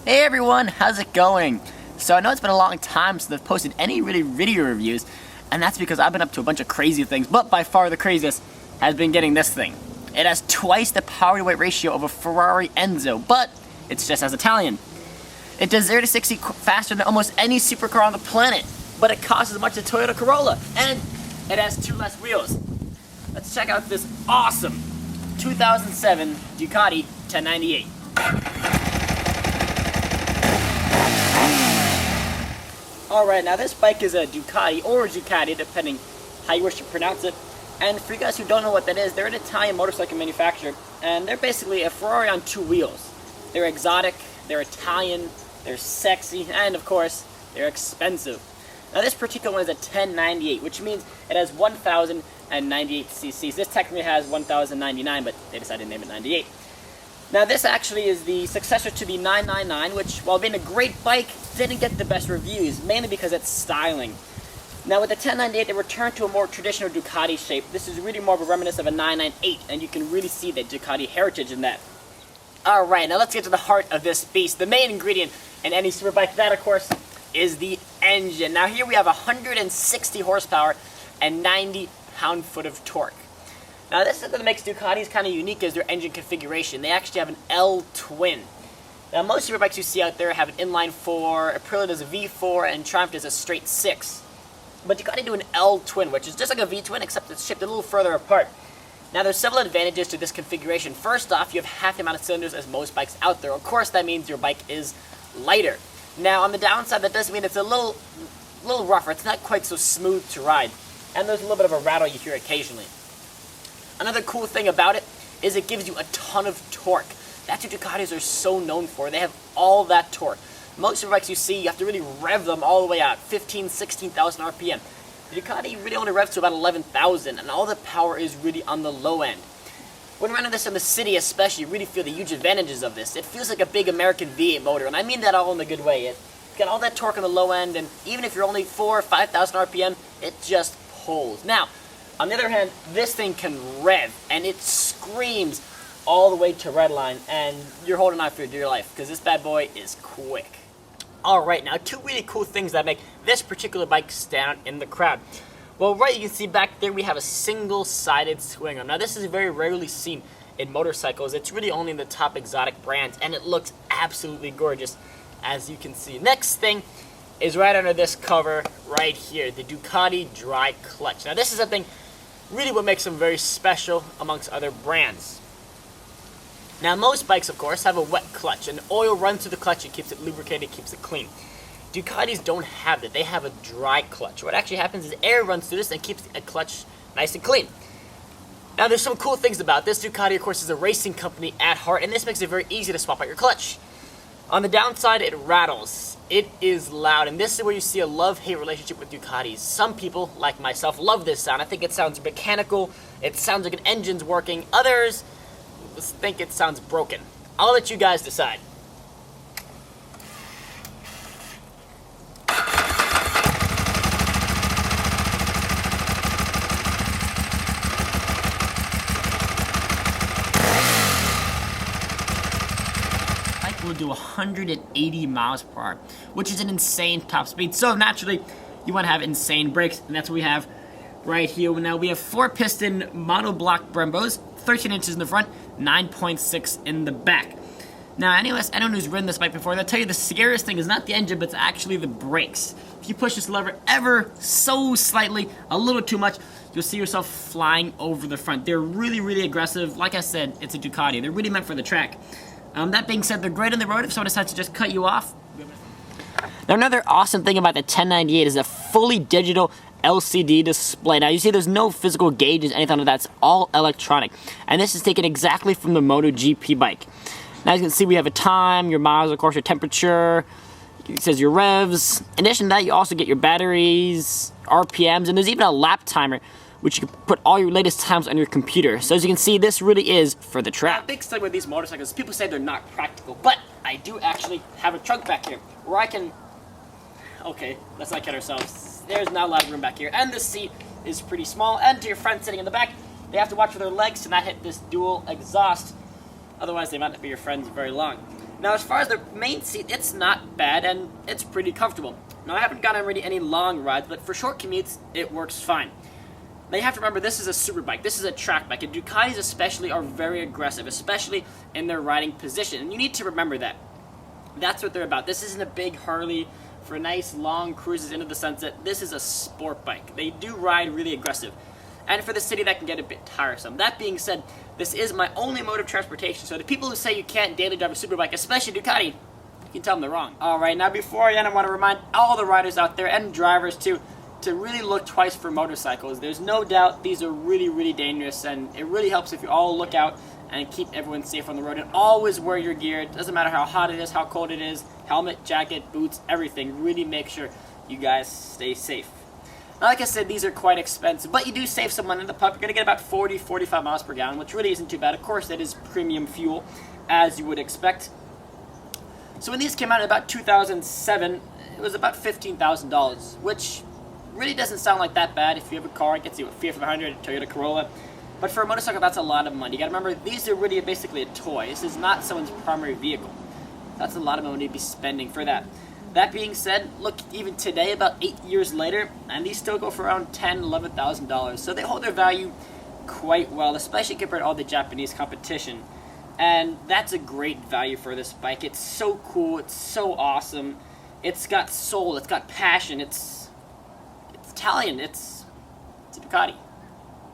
Hey everyone, how's it going? So I know it's been a long time since I've posted any really video reviews, and that's because I've been up to a bunch of crazy things, but by far the craziest has been getting this thing. It has twice the power to weight ratio of a Ferrari Enzo, but it's just as Italian. It does 0 to 60 faster than almost any supercar on the planet, but it costs as much as a Toyota Corolla, and it has 2 less wheels. Let's check out this awesome 2007 Ducati 1098. Alright, now this bike is a Ducati, or Ducati, depending how you wish to pronounce it. And for you guys who don't know what that is, they're an Italian motorcycle manufacturer, and they're basically a Ferrari on 2 wheels. They're exotic, they're Italian, they're sexy, and of course, they're expensive. Now this particular one is a 1098, which means it has 1,098 cc's. This technically has 1,099, but they decided to name it 98. Now this actually is the successor to the 999, which, while being a great bike, didn't get the best reviews, mainly because it's styling. Now with the 1098, they returned to a more traditional Ducati shape. This is really more of a reminiscence of a 998, and you can really see the Ducati heritage in that. Alright, now let's get to the heart of this beast, the main ingredient in any superbike. That, of course, is the engine. Now here we have 160 horsepower and 90 pound-foot of torque. Now this is what makes Ducatis kind of unique is their engine configuration. They actually have an L-twin. Now most superbikes you see out there have an inline 4, Aprilia does a V4, and Triumph does a straight 6. But Ducati do an L-twin, which is just like a V-twin, except it's shipped a little further apart. Now there's several advantages to this configuration. First off, you have half the amount of cylinders as most bikes out there. Of course, that means your bike is lighter. Now on the downside, that does mean it's a little rougher. It's not quite so smooth to ride. And there's a little bit of a rattle you hear occasionally. Another cool thing about it is it gives you a ton of torque. That's what Ducatis are so known for. They have all that torque. Most superbikes you see, you have to really rev them all the way out, 15,000, 16,000 RPM. The Ducati really only revs to about 11,000, and all the power is really on the low end. When running this in the city especially, you really feel the huge advantages of this. It feels like a big American V8 motor, and I mean that all in a good way. It's got all that torque on the low end, and even if you're only 4,000 or 5,000 RPM, it just pulls. Now, on the other hand, this thing can rev, and it screams all the way to redline, and you're holding on for dear life, because this bad boy is quick. Alright, now 2 really cool things that make this particular bike stand out in the crowd. Well, right, you can see back there we have a single-sided swing arm. Now this is very rarely seen in motorcycles. It's really only in the top exotic brands, and it looks absolutely gorgeous, as you can see. Next thing is right under this cover right here, the Ducati Dry Clutch. Now this is something really what makes them very special amongst other brands. Now most bikes, of course, have a wet clutch, and oil runs through the clutch, it keeps it lubricated, keeps it clean. Ducatis don't have that. They have a dry clutch. What actually happens is air runs through this and keeps the clutch nice and clean. Now there's some cool things about this. Ducati, of course, is a racing company at heart, and this makes it very easy to swap out your clutch. On the downside, it rattles. It is loud, and this is where you see a love-hate relationship with Ducatis. Some people, like myself, love this sound. I think it sounds mechanical. It sounds like an engine's working. Others think it sounds broken. I'll let you guys decide. Will do 180 miles per hour, which is an insane top speed. So naturally, you want to have insane brakes, and that's what we have right here. Now we have 4-piston monoblock Brembos, 13 inches in the front, 9.6 in the back. Now, anyone who's ridden this bike before, they'll tell you the scariest thing is not the engine, but it's actually the brakes. If you push this lever ever so slightly, a little too much, you'll see yourself flying over the front. They're really, really aggressive. Like I said, it's a Ducati. They're really meant for the track. That being said, they're great on the road if someone decides to just cut you off. Now, another awesome thing about the 1098 is a fully digital LCD display. Now, you see there's no physical gauges, anything like that. It's all electronic. And this is taken exactly from the MotoGP bike. Now, as you can see, we have a time, your miles, of course, your temperature. It says your revs. In addition to that, you also get your batteries, RPMs, and there's even a lap timer, which you can put all your latest times on your computer. So as you can see, this really is for the track. The big thing with these motorcycles, people say they're not practical, but I do actually have a trunk back here where I can, okay, let's not kid ourselves. There's not a lot of room back here, and this seat is pretty small, and to your friend sitting in the back, they have to watch for their legs to not hit this dual exhaust, otherwise they might not be your friends very long. Now, as far as the main seat, it's not bad, and it's pretty comfortable. Now, I haven't gone on really any long rides, but for short commutes, it works fine. Now, you have to remember, this is a super bike. This is a track bike, and Ducatis especially are very aggressive, especially in their riding position, and you need to remember that. That's what they're about. This isn't a big Harley for nice long cruises into the sunset. This is a sport bike. They do ride really aggressive. And for the city, that can get a bit tiresome. That being said, this is my only mode of transportation. So the people who say you can't daily drive a superbike, especially Ducati, you can tell them they're wrong. Alright, now before I end, I want to remind all the riders out there, and drivers too, to really look twice for motorcycles. There's no doubt these are really, really dangerous, and it really helps if you all look out and keep everyone safe on the road. And always wear your gear. It doesn't matter how hot it is, how cold it is. Helmet, jacket, boots, everything. Really make sure you guys stay safe. Now, like I said, these are quite expensive, but you do save some money in the pump. You're going to get about 40-45 miles per gallon, which really isn't too bad. Of course, that is premium fuel, as you would expect. So when these came out in about 2007, it was about $15,000, which really doesn't sound like that bad. If you have a car, it gets you a Fiat 500, Toyota Corolla. But for a motorcycle, that's a lot of money. You got to remember, these are really basically a toy. This is not someone's primary vehicle. That's a lot of money to be spending for that. That being said, look, even today, about 8 years later, and these still go for around $10,000, $11,000. So they hold their value quite well, especially compared to all the Japanese competition. And that's a great value for this bike. It's so cool. It's so awesome. It's got soul. It's got passion. It's Italian. It's a Ducati.